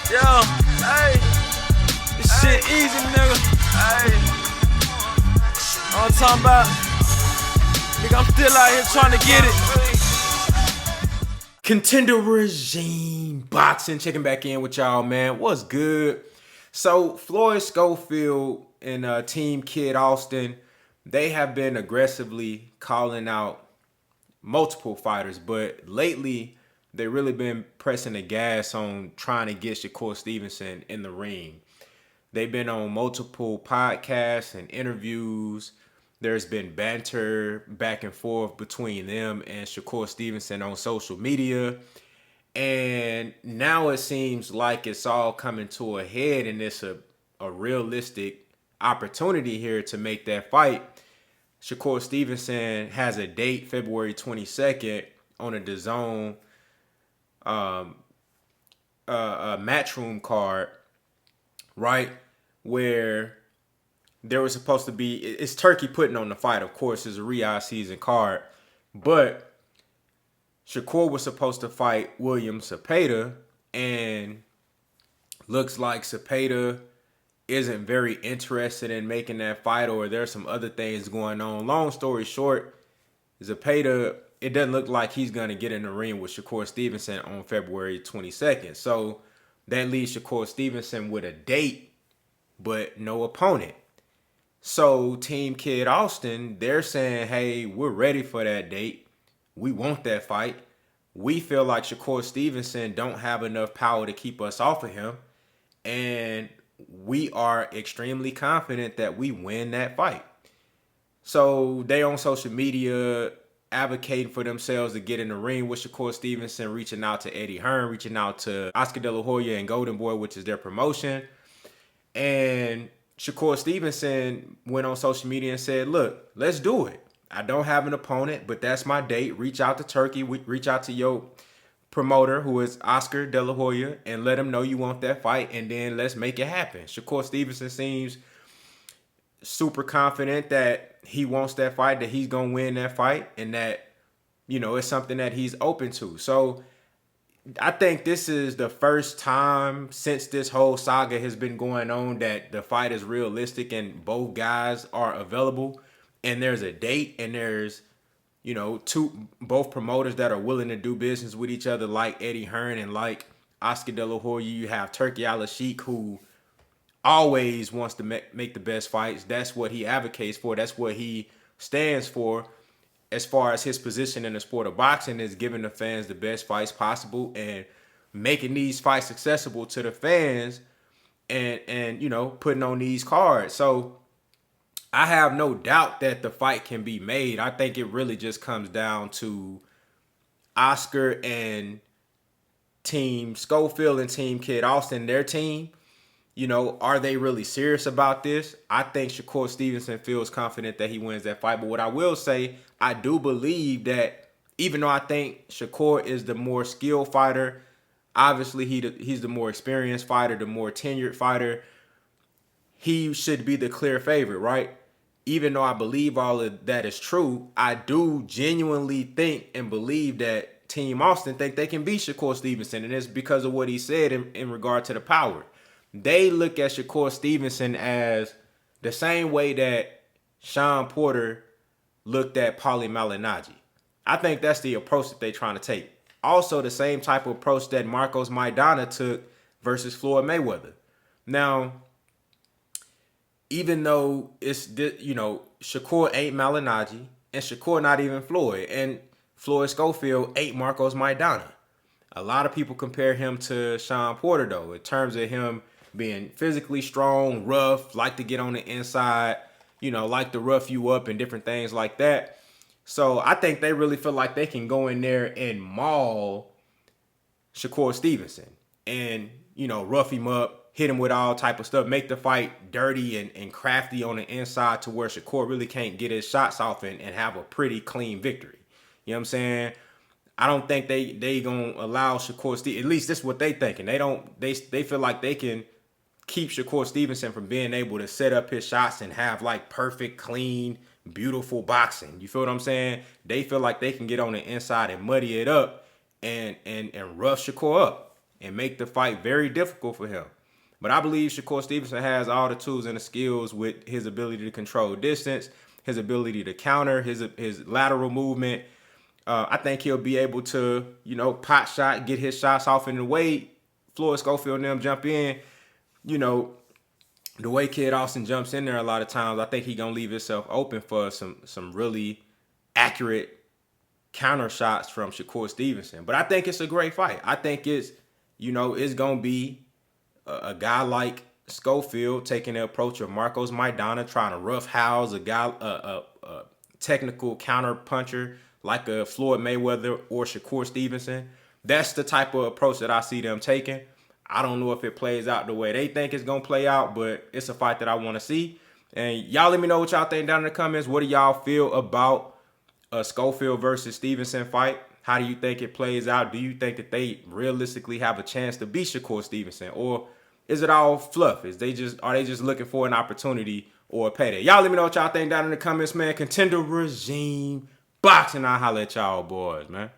Yo, hey, this shit easy, nigga. Hey, all I'm talking about, nigga, I'm still out here trying to get it. Contender Regime Boxing, checking back in with y'all, man. What's good? So, Floyd Schofield and Team Kid Austin, they have been aggressively calling out multiple fighters, but lately they really been pressing the gas on trying to get SHAKUR Stevenson in the ring. They've been on multiple podcasts and interviews. There's been banter back and forth between them and SHAKUR Stevenson on social media. And now it seems like it's all coming to a head, and it's a realistic opportunity here to make that fight. SHAKUR Stevenson has a date, February 22nd, on a DAZN a Matchroom card, right? Where there was supposed to be, it's Turkey putting on the fight, of course, it's a Riyadh season card, but SHAKUR was supposed to fight William Zepeda, and looks like Zepeda isn't very interested in making that fight, or there's some other things going on. Long story short, Zepeda, it doesn't look like he's going to get in the ring with SHAKUR Stevenson on February 22nd. So that leaves SHAKUR Stevenson with a date, but no opponent. So Team Kid Austin, they're saying, hey, we're ready for that date. We want that fight. We feel like SHAKUR Stevenson don't have enough power to keep us off of him. And we are extremely confident that we win that fight. So they on social media advocating for themselves to get in the ring with SHAKUR Stevenson, reaching out to Eddie Hearn, reaching out to Oscar De La Hoya and Golden Boy, which is their promotion. And SHAKUR Stevenson went on social media and said, look, let's do it. I don't have an opponent, but that's my date. Reach out to Turkey. Reach out to your promoter, who is Oscar De La Hoya, and let him know you want that fight, and then let's make it happen. SHAKUR Stevenson seems super confident that he wants that fight, that he's going to win that fight, and that, you know, it's something that he's open to. So I think this is the first time since this whole saga has been going on that the fight is realistic and both guys are available, and there's a date, and there's, you know, both promoters that are willing to do business with each other, like Eddie Hearn and like Oscar De La Hoya. You have Turkey Al-Sheikh, who always wants to make the best fights. That's what he advocates for. That's what he stands for. As far as his position in the sport of boxing, is giving the fans the best fights possible and making these fights accessible to the fans, and you know, putting on these cards. So I have no doubt that the fight can be made. I think it really just comes down to Oscar and Team Schofield and Team Kid Austin, their team. You know, are they really serious about this? I think SHAKUR Stevenson feels confident that he wins that fight. But what I will say, I do believe that even though I think SHAKUR is the more skilled fighter, obviously he's the more experienced fighter, the more tenured fighter, he should be the clear favorite, right? Even though I believe all of that is true, I do genuinely think and believe that Team Austin think they can beat SHAKUR Stevenson. And it's because of what he said in regard to the power. They look at SHAKUR Stevenson as the same way that Sean Porter looked at Paulie Malignaggi. I think that's the approach that they're trying to take. Also, the same type of approach that Marcos Maidana took versus Floyd Mayweather. Now, even though it's, you know, SHAKUR ain't Malignaggi, and SHAKUR not even Floyd, and Floyd Schofield ain't Marcos Maidana. A lot of people compare him to Sean Porter, though, in terms of him being physically strong, rough, like to get on the inside, you know, like to rough you up and different things like that. So I think they really feel like they can go in there and maul SHAKUR Stevenson and, you know, rough him up, hit him with all type of stuff, make the fight dirty and crafty on the inside to where SHAKUR really can't get his shots off and have a pretty clean victory. You know what I'm saying? I don't think they gonna allow SHAKUR Stevenson, at least this is what they thinking. They feel like they can keep SHAKUR Stevenson from being able to set up his shots and have like perfect, clean, beautiful boxing. You feel what I'm saying? They feel like they can get on the inside and muddy it up and rough SHAKUR up. and make the fight very difficult for him. But I believe Shakur Stevenson has all the tools and the skills with his ability to control distance, his ability to counter, his lateral movement. I think he'll be able to, pot shot, get his shots off in the way Floyd Schofield and them jump in. The way Kid Austin jumps in there a lot of times, I think he's going to leave himself open for some really accurate counter shots from Shakur Stevenson. But I think it's a great fight. I think it's going to be a guy like Schofield taking the approach of Marcos Maidana, trying to roughhouse a guy, a technical counter puncher like a Floyd Mayweather or Shakur Stevenson. That's the type of approach that I see them taking. I don't know if it plays out the way they think it's going to play out, but it's a fight that I want to see. And y'all let me know what y'all think down in the comments. What do y'all feel about a Schofield versus Stevenson fight? How do you think it plays out? Do you think that they realistically have a chance to beat Shakur Stevenson? Or is it all fluff? Are they just looking for an opportunity or a payday? Y'all let me know what y'all think down in the comments, man. Contender Regime Boxing. I'll holler at y'all boys, man.